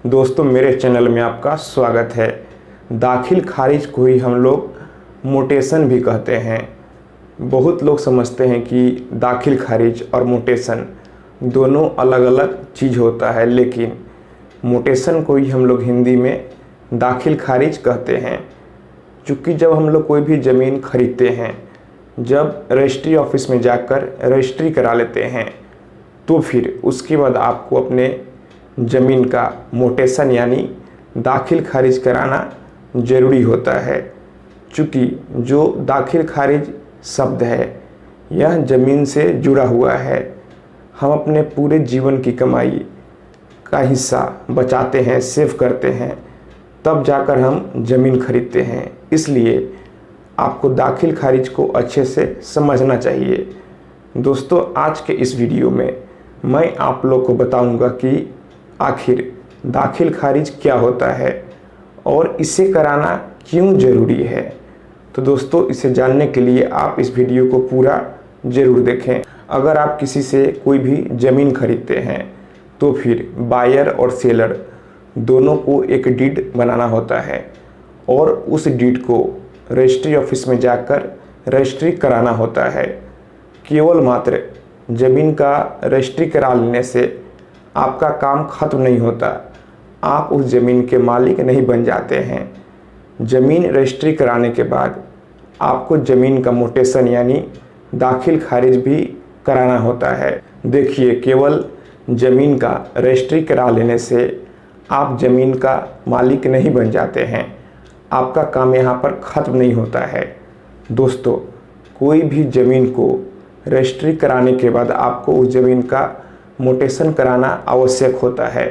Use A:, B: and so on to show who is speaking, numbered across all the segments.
A: दोस्तों मेरे चैनल में आपका स्वागत है। दाखिल खारिज को ही हम लोग मोटेशन भी कहते हैं। बहुत लोग समझते हैं कि दाखिल खारिज और मोटेशन दोनों अलग अलग चीज़ होता है, लेकिन मोटेशन को ही हम लोग हिंदी में दाखिल खारिज कहते हैं। क्योंकि जब हम लोग कोई भी ज़मीन खरीदते हैं, जब रजिस्ट्री ऑफिस में जाकर रजिस्ट्री करा लेते हैं, तो फिर उसके बाद आपको अपने ज़मीन का मोटेशन यानी दाखिल खारिज कराना ज़रूरी होता है। चूँकि जो दाखिल खारिज शब्द है यह ज़मीन से जुड़ा हुआ है। हम अपने पूरे जीवन की कमाई का हिस्सा बचाते हैं, सेव करते हैं, तब जाकर हम ज़मीन खरीदते हैं। इसलिए आपको दाखिल खारिज को अच्छे से समझना चाहिए। दोस्तों आज के इस वीडियो में मैं आप लोग को बताऊंगा कि आखिर दाखिल खारिज क्या होता है और इसे कराना क्यों ज़रूरी है। तो दोस्तों इसे जानने के लिए आप इस वीडियो को पूरा ज़रूर देखें। अगर आप किसी से कोई भी ज़मीन खरीदते हैं तो फिर बायर और सेलर दोनों को एक डीड बनाना होता है और उस डीड को रजिस्ट्री ऑफिस में जाकर रजिस्ट्री कराना होता है। केवल मात्र ज़मीन का रजिस्ट्री करा लेने से आपका काम ख़त्म नहीं होता, आप उस ज़मीन के मालिक नहीं बन जाते हैं। ज़मीन रजिस्ट्री कराने के बाद आपको ज़मीन का मोटेशन यानी दाखिल खारिज भी कराना होता है। देखिए, केवल ज़मीन का रजिस्ट्री करा लेने से आप ज़मीन का मालिक नहीं बन जाते हैं, आपका काम यहाँ पर ख़त्म नहीं होता है। दोस्तों कोई भी ज़मीन को रजिस्ट्री कराने के बाद आपको उस ज़मीन का मोटेशन कराना आवश्यक होता है।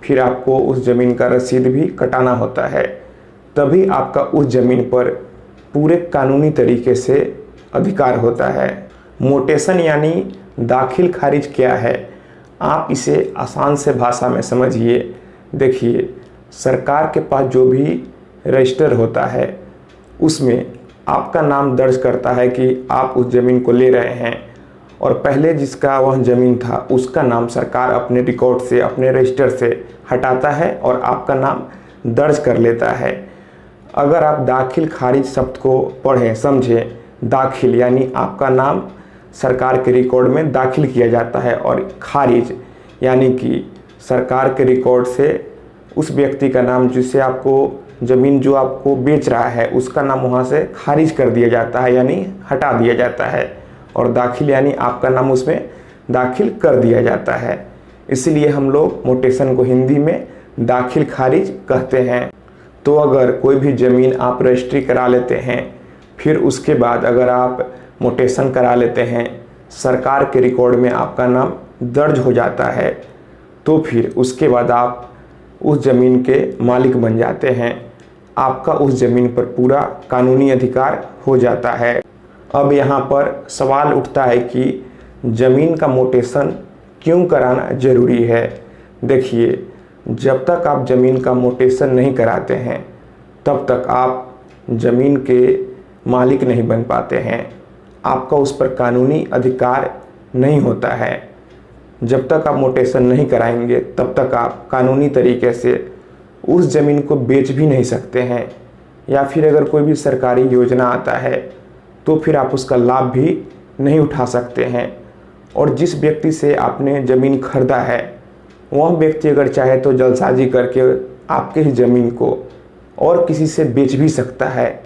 A: फिर आपको उस ज़मीन का रसीद भी कटाना होता है, तभी आपका उस ज़मीन पर पूरे कानूनी तरीके से अधिकार होता है। मोटेशन यानी दाखिल खारिज क्या है, आप इसे आसान से भाषा में समझिए। देखिए, सरकार के पास जो भी रजिस्टर होता है उसमें आपका नाम दर्ज करता है कि आप उस ज़मीन को ले रहे हैं, और पहले जिसका वह ज़मीन था उसका नाम सरकार अपने रिकॉर्ड से, अपने रजिस्टर से हटाता है और आपका नाम दर्ज कर लेता है। अगर आप दाखिल खारिज शब्द को पढ़ें, समझें, दाखिल यानी आपका नाम सरकार के रिकॉर्ड में दाखिल किया जाता है, और खारिज यानी कि सरकार के रिकॉर्ड से उस व्यक्ति का नाम, जिससे आपको ज़मीन जो आपको बेच रहा है उसका नाम वहाँ से खारिज कर दिया जाता है यानी हटा दिया जाता है, और दाखिल यानी आपका नाम उसमें दाखिल कर दिया जाता है। इसलिए हम लोग मोटेशन को हिंदी में दाखिल खारिज कहते हैं। तो अगर कोई भी ज़मीन आप रजिस्ट्री करा लेते हैं, फिर उसके बाद अगर आप मोटेशन करा लेते हैं, सरकार के रिकॉर्ड में आपका नाम दर्ज हो जाता है, तो फिर उसके बाद आप उस ज़मीन के मालिक बन जाते हैं। आपका उस ज़मीन पर पूरा कानूनी अधिकार हो जाता है। अब यहाँ पर सवाल उठता है कि ज़मीन का मोटेशन क्यों कराना ज़रूरी है। देखिए, जब तक आप ज़मीन का मोटेशन नहीं कराते हैं तब तक आप ज़मीन के मालिक नहीं बन पाते हैं, आपका उस पर कानूनी अधिकार नहीं होता है। जब तक आप मोटेशन नहीं कराएंगे तब तक आप कानूनी तरीके से उस ज़मीन को बेच भी नहीं सकते हैं, या फिर अगर कोई भी सरकारी योजना आता है तो फिर आप उसका लाभ भी नहीं उठा सकते हैं। और जिस व्यक्ति से आपने ज़मीन खरीदा है वह व्यक्ति अगर चाहे तो जल्दसाजी करके आपके ही ज़मीन को और किसी से बेच भी सकता है।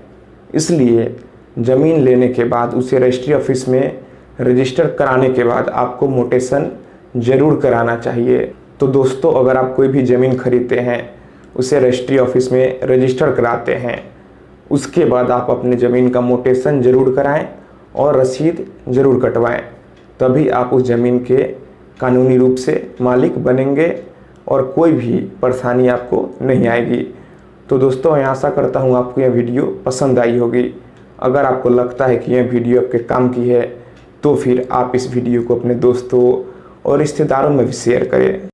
A: इसलिए ज़मीन लेने के बाद उसे रजिस्ट्री ऑफिस में रजिस्टर कराने के बाद आपको मोटेशन ज़रूर कराना चाहिए। तो दोस्तों अगर आप कोई भी ज़मीन खरीदते हैं, उसे रजिस्ट्री ऑफिस में रजिस्टर कराते हैं, उसके बाद आप अपने ज़मीन का मोटेशन ज़रूर कराएं और रसीद ज़रूर कटवाएं, तभी आप उस ज़मीन के कानूनी रूप से मालिक बनेंगे और कोई भी परेशानी आपको नहीं आएगी। तो दोस्तों मैं आशा करता हूँ आपको यह वीडियो पसंद आई होगी। अगर आपको लगता है कि यह वीडियो आपके काम की है तो फिर आप इस वीडियो को अपने दोस्तों और रिश्तेदारों में भी शेयर करें।